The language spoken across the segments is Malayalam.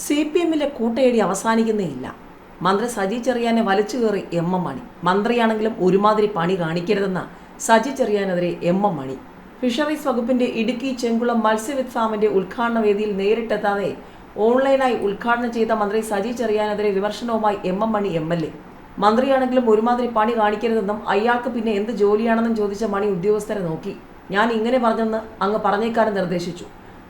CPM-ലെ കൂട്ടയടി അവസാനിക്കുന്നേയില്ല. മന്ത്രി സജി ചെറിയാനെ വലിച്ചു കയറി എം മണി. മന്ത്രിയാണെങ്കിലും ഒരുമാതിരി പണി കാണിക്കരുതെന്ന സജി ചെറിയാനെതിരെ എം മണി. ഫിഷറീസ് വകുപ്പിന്റെ ഇടുക്കി ചെങ്കുളം മത്സ്യവിത്ത് ഫാമിന്റെ ഉദ്ഘാടന വേദിയിൽ നേരിട്ടെത്താതെ ഓൺലൈനായി ഉദ്ഘാടനം ചെയ്ത മന്ത്രി സജി ചെറിയാനെതിരെ വിമർശനവുമായി എം മണി MLA. മന്ത്രിയാണെങ്കിലും ഒരുമാതിരി പണി കാണിക്കരുതെന്നും അയാൾക്ക് പിന്നെ എന്ത് ജോലിയാണെന്നും ചോദിച്ച മണി ഉദ്യോഗസ്ഥരെ നോക്കി. ഞാൻ ഇങ്ങനെ പറഞ്ഞെന്ന് അങ്ങ് പറഞ്ഞേക്കാനും നിർദ്ദേശിച്ചു.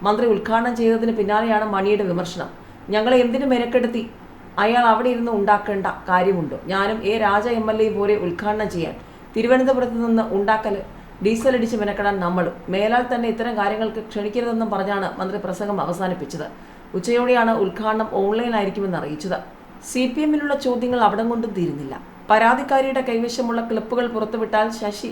മന്ത്രി ഉദ്ഘാടനം ചെയ്തതിന് പിന്നാലെയാണ് മണിയുടെ വിമർശനം. ഞങ്ങളെ എന്തിനു മെനക്കെടുത്തി? അയാൾ അവിടെ ഇരുന്ന് ഉണ്ടാക്കേണ്ട കാര്യമുണ്ടോ? ഞാനും രാജ MLA പോലെ ഉദ്ഘാടനം ചെയ്യാൻ തിരുവനന്തപുരത്ത് നിന്ന് ഉണ്ടാക്കൽ ഡീസൽ അടിച്ച് മെനക്കെടാൻ നമ്മളും മേലാൽ തന്നെ ഇത്തരം കാര്യങ്ങൾക്ക് ക്ഷണിക്കരുതെന്നും പറഞ്ഞാണ് മന്ത്രി പ്രസംഗം അവസാനിപ്പിച്ചത്. ഉച്ചയോടെയാണ് ഉദ്ഘാടനം ഓൺലൈനായിരിക്കുമെന്ന് അറിയിച്ചത്. CPM-ലുള്ള ചോദ്യങ്ങൾ അവിടം കൊണ്ടും തീരുന്നില്ല. പരാതിക്കാരിയുടെ കൈവശമുള്ള ക്ലിപ്പുകൾ പുറത്തുവിട്ടാൽ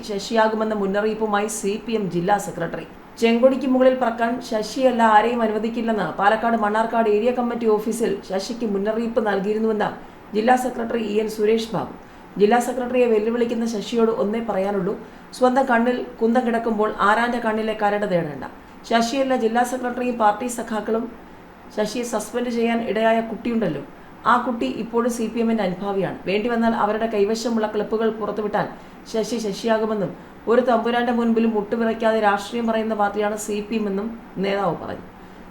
ശശിയാകുമെന്ന മുന്നറിയിപ്പുമായി CPM ജില്ലാ സെക്രട്ടറി. ചെങ്കൊടിക്ക് മുകളിൽ പറക്കാൻ ശശിയല്ല ആരെയും അനുവദിക്കില്ലെന്ന് പാലക്കാട് മണ്ണാർക്കാട് ഏരിയ കമ്മിറ്റി ഓഫീസിൽ ശശിക്ക് മുന്നറിയിപ്പ് നൽകിയിരുന്നുവെന്ന് ജില്ലാ സെക്രട്ടറി EN സുരേഷ് ബാബു. ജില്ലാ സെക്രട്ടറിയെ വെല്ലുവിളിക്കുന്ന ശശിയോട് ഒന്നേ പറയാനുള്ളൂ, സ്വന്തം കണ്ണിൽ കുന്തം കിടക്കുമ്പോൾ ആരാന്റെ കണ്ണിലെ കരട് തേടേണ്ട. ശശിയല്ല ജില്ലാ സെക്രട്ടറിയും പാർട്ടി സഖാക്കളും ശശിയെ സസ്പെൻഡ് ചെയ്യാൻ ഇടയായ കുട്ടിയുണ്ടല്ലോ, ആ കുട്ടി ഇപ്പോഴും CPM-ന്റെ അനുഭാവിയാണ്. വേണ്ടി വന്നാൽ അവരുടെ കൈവശമുള്ള ക്ലിപ്പുകൾ പുറത്തുവിട്ടാൽ ശശിയാകുമെന്നും ഒരു തമ്പുരാന്റെ മുൻപിലും മുട്ടുവിറയ്ക്കാതെ രാഷ്ട്രീയം പറയുന്ന പാർട്ടിയാണ് CPM എന്നും നേതാവ് പറഞ്ഞു.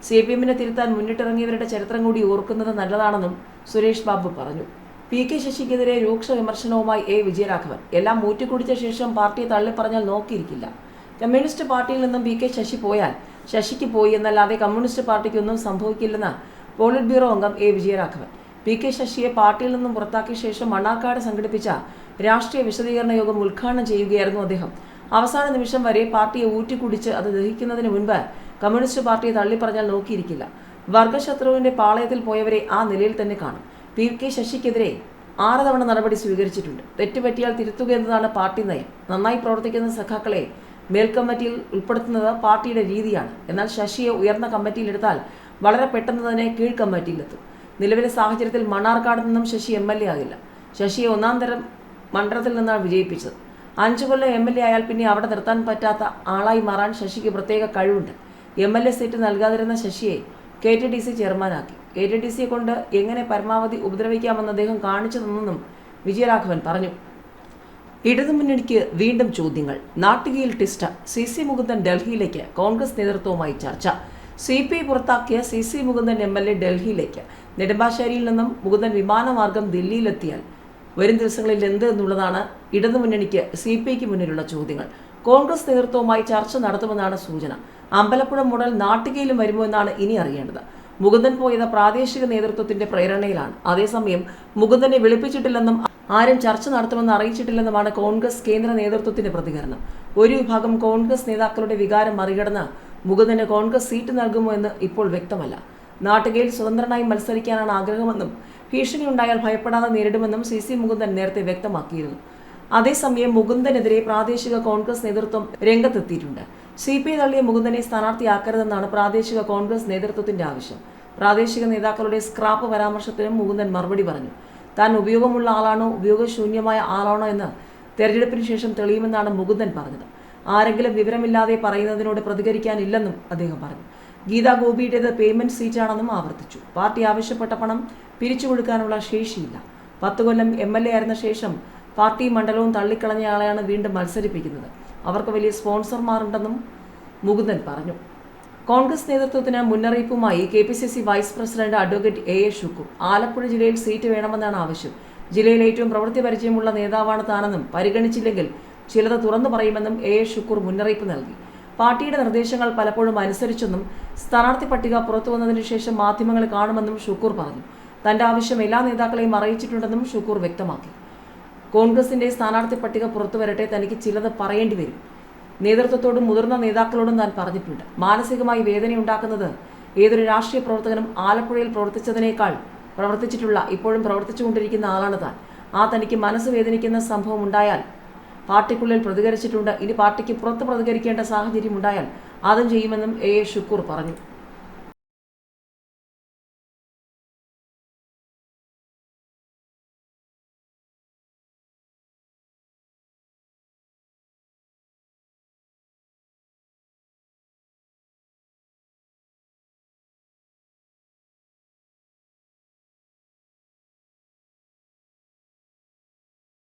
CPM-നെ തിരുത്താൻ മുന്നിട്ടിറങ്ങിയവരുടെ ചരിത്രം കൂടി ഓർക്കുന്നത് നല്ലതാണെന്നും സുരേഷ് ബാബു പറഞ്ഞു. PK ശശിക്കെതിരെ രൂക്ഷ വിമർശനവുമായി വിജയരാഘവൻ. എല്ലാം മൂറ്റിക്കുടിച്ച ശേഷം പാർട്ടിയെ തള്ളിപ്പറഞ്ഞാൽ നോക്കിയിരിക്കില്ല. കമ്മ്യൂണിസ്റ്റ് പാർട്ടിയിൽ നിന്നും PK ശശി പോയാൽ ശശിക്ക് പോയി എന്നല്ലാതെ കമ്മ്യൂണിസ്റ്റ് പാർട്ടിക്കൊന്നും സംഭവിക്കില്ലെന്ന് പോളിറ്റ് ബ്യൂറോ അംഗം വിജയരാഘവൻ. PK ശശിയെ പാർട്ടിയിൽ നിന്നും പുറത്താക്കിയ ശേഷം മണ്ണാർക്കാട് സംഘടിപ്പിച്ച രാഷ്ട്രീയ വിശദീകരണ യോഗം ഉദ്ഘാടനം ചെയ്യുകയായിരുന്നു അദ്ദേഹം. അവസാന നിമിഷം വരെ പാർട്ടിയെ ഊറ്റിക്കുടിച്ച് അത് ദഹിക്കുന്നതിന് മുൻപ് കമ്മ്യൂണിസ്റ്റ് പാർട്ടിയെ തള്ളിപ്പറഞ്ഞാൽ നോക്കിയിരിക്കില്ല. വർഗശത്രുവിന്റെ പാളയത്തിൽ പോയവരെ ആ നിലയിൽ തന്നെ കാണും. PK ശശിക്കെതിരെ 6 തവണ നടപടി സ്വീകരിച്ചിട്ടുണ്ട്. തെറ്റുപറ്റിയാൽ തിരുത്തുക എന്നതാണ് പാർട്ടി നയം. നന്നായി പ്രവർത്തിക്കുന്ന സഖാക്കളെ മേൽക്കമ്മിറ്റിയിൽ ഉൾപ്പെടുത്തുന്നത് പാർട്ടിയുടെ രീതിയാണ്. എന്നാൽ ശശിയെ ഉയർന്ന കമ്മിറ്റിയിലെടുത്താൽ വളരെ പെട്ടെന്ന് തന്നെ കീഴ്ക്കമ്മിറ്റിയിലെത്തും. നിലവിലെ സാഹചര്യത്തിൽ മണ്ണാർക്കാട് നിന്നും ശശി MLA ആകില്ല. ശശിയെ 1-ാം തരം മണ്ഡലത്തിൽ നിന്നാണ് വിജയിപ്പിച്ചത്. 5 കൊല്ലം MLA ആയാൽ പിന്നെ അവിടെ നിർത്താൻ പറ്റാത്ത ആളായി മാറാൻ ശശിക്ക് പ്രത്യേക കഴിവുണ്ട്. MLA സീറ്റ് നൽകാതിരുന്ന ശശിയെ KTDC ചെയർമാനാക്കി. KTDCയെ കൊണ്ട് എങ്ങനെ പരമാവധി ഉപദ്രവിക്കാമെന്ന് അദ്ദേഹം കാണിച്ചു തന്നെന്നും വിജയരാഘവൻ പറഞ്ഞു. ഇടതുമുന്നണിക്ക് വീണ്ടും ചോദ്യങ്ങൾ. നാട്ടികയിൽ ടിസ്റ്റ്. CC മുകുന്ദൻ ഡൽഹിയിലേക്ക്. കോൺഗ്രസ് നേതൃത്വവുമായി ചർച്ച. CPI പുറത്താക്കിയ CC മുകുന്ദൻ MLA ഡൽഹിയിലേക്ക്. നെടുമ്പാശ്ശേരിയിൽ നിന്നും മുകുന്ദൻ വിമാനമാർഗം ദില്ലിയിലെത്തിയാൽ വരും ദിവസങ്ങളിൽ എന്ത് എന്നുള്ളതാണ് ഇടതുമുന്നണിക്ക് CPIക്ക് മുന്നിലുള്ള ചോദ്യങ്ങൾ. കോൺഗ്രസ് നേതൃത്വവുമായി ചർച്ച നടത്തുമെന്നാണ് സൂചന. അമ്പലപ്പുഴ മോഡൽ നാട്ടികയിലും വരുമോ എന്നാണ് ഇനി അറിയേണ്ടത്. മുകുന്ദൻ പോയത് പ്രാദേശിക നേതൃത്വത്തിന്റെ പ്രേരണയിലാണ്. അതേസമയം മുകുന്ദനെ വിളിപ്പിച്ചിട്ടില്ലെന്നും ആരും ചർച്ച നടത്തുമെന്ന് അറിയിച്ചിട്ടില്ലെന്നുമാണ് കോൺഗ്രസ് കേന്ദ്ര നേതൃത്വത്തിന്റെ പ്രതികരണം. ഒരു വിഭാഗം കോൺഗ്രസ് നേതാക്കളുടെ വികാരം മറികടന്ന് മുകുന്ദന് കോൺഗ്രസ് സീറ്റ് നൽകുമോ എന്ന് ഇപ്പോൾ വ്യക്തമല്ല. നാട്ടികയിൽ സ്വതന്ത്രനായി മത്സരിക്കാനാണ് ആഗ്രഹമെന്നും ഭീഷണി ഉണ്ടായാൽ ഭയപ്പെടാതെ നേരിടുമെന്നും CC മുകുന്ദൻ നേരത്തെ വ്യക്തമാക്കിയിരുന്നു. അതേസമയം മുകുന്ദനെതിരെ പ്രാദേശിക കോൺഗ്രസ് നേതൃത്വം രംഗത്തെത്തിയിട്ടുണ്ട്. CPI തള്ളിയ മുകുന്ദനെ സ്ഥാനാർത്ഥിയാക്കരുതെന്നാണ് പ്രാദേശിക കോൺഗ്രസ് നേതൃത്വത്തിന്റെ ആവശ്യം. പ്രാദേശിക നേതാക്കളുടെ സ്ക്രാപ്പ് പരാമർശത്തിനും മുകുന്ദൻ മറുപടി പറഞ്ഞു. താൻ ഉപയോഗമുള്ള ആളാണോ ഉപയോഗശൂന്യമായ ആളാണോ എന്ന് തെരഞ്ഞെടുപ്പിന് ശേഷം തെളിയുമെന്നാണ് മുകുന്ദൻ പറഞ്ഞത്. ആരെങ്കിലും വിവരമില്ലാതെ പറയുന്നതിനോട് പ്രതികരിക്കാനില്ലെന്നും അദ്ദേഹം പറഞ്ഞു. ഗീതാ ഗോപിയുടേത് പേയ്മെന്റ് സീറ്റാണെന്നും ആവർത്തിച്ചു. പാർട്ടി ആവശ്യപ്പെട്ട പണം പിരിച്ചു കൊടുക്കാനുള്ള ശേഷിയില്ല. 10 കൊല്ലം MLA ആയിരുന്ന ശേഷം പാർട്ടി മണ്ഡലവും തള്ളിക്കളഞ്ഞയാളെയാണ് വീണ്ടും മത്സരിപ്പിക്കുന്നത്. അവർക്ക് വലിയ സ്പോൺസർമാരുണ്ടെന്നും മുകുന്ദൻ പറഞ്ഞു. കോൺഗ്രസ് നേതൃത്വത്തിന് മുന്നറിയിപ്പുമായി KPCC vice president advocate A.A. Shukkur. Alappuzha ജില്ലയിൽ സീറ്റ് വേണമെന്നാണ് ആവശ്യം. ജില്ലയിൽ ഏറ്റവും പ്രവൃത്തി പരിചയമുള്ള നേതാവാണ് താനെന്നും പരിഗണിച്ചില്ലെങ്കിൽ ചിലത് തുറന്നു പറയുമെന്നും A.A. ഷുക്കൂർ മുന്നറിയിപ്പ് നൽകി. പാർട്ടിയുടെ നിർദ്ദേശങ്ങൾ പലപ്പോഴും അനുസരിച്ചെന്നും സ്ഥാനാർത്ഥി പട്ടിക പുറത്തു വന്നതിനു ശേഷം മാധ്യമങ്ങളെ കാണുമെന്നും ഷുക്കൂർ പറഞ്ഞു. തന്റെ ആവശ്യം എല്ലാ നേതാക്കളെയും അറിയിച്ചിട്ടുണ്ടെന്നും ഷുക്കൂർ വ്യക്തമാക്കി. കോൺഗ്രസിന്റെ സ്ഥാനാർത്ഥി പട്ടിക പുറത്തു വരട്ടെ, തനിക്ക് ചിലത് പറയേണ്ടി വരും. നേതൃത്വത്തോടും മുതിർന്ന നേതാക്കളോടും താൻ പറഞ്ഞിട്ടുണ്ട്. മാനസികമായി വേദനയുണ്ടാക്കുന്നത് ഏതൊരു രാഷ്ട്രീയ പ്രവർത്തകനും ആലപ്പുഴയിൽ പ്രവർത്തിച്ചതിനേക്കാൾ പ്രവർത്തിച്ചിട്ടുള്ള ഇപ്പോഴും പ്രവർത്തിച്ചുകൊണ്ടിരിക്കുന്ന ആളാണ് താൻ. തനിക്ക് മനസ്സ് വേദനിക്കുന്ന സംഭവം ഉണ്ടായാൽ പാർട്ടിക്കുള്ളിൽ പ്രതികരിച്ചിട്ടുണ്ട്. ഇനി പാർട്ടിക്ക് പുറത്ത് പ്രതികരിക്കേണ്ട സാഹചര്യം ഉണ്ടായാൽ അതും ചെയ്യുമെന്നും A.A. ഷുക്കൂർ പറഞ്ഞു.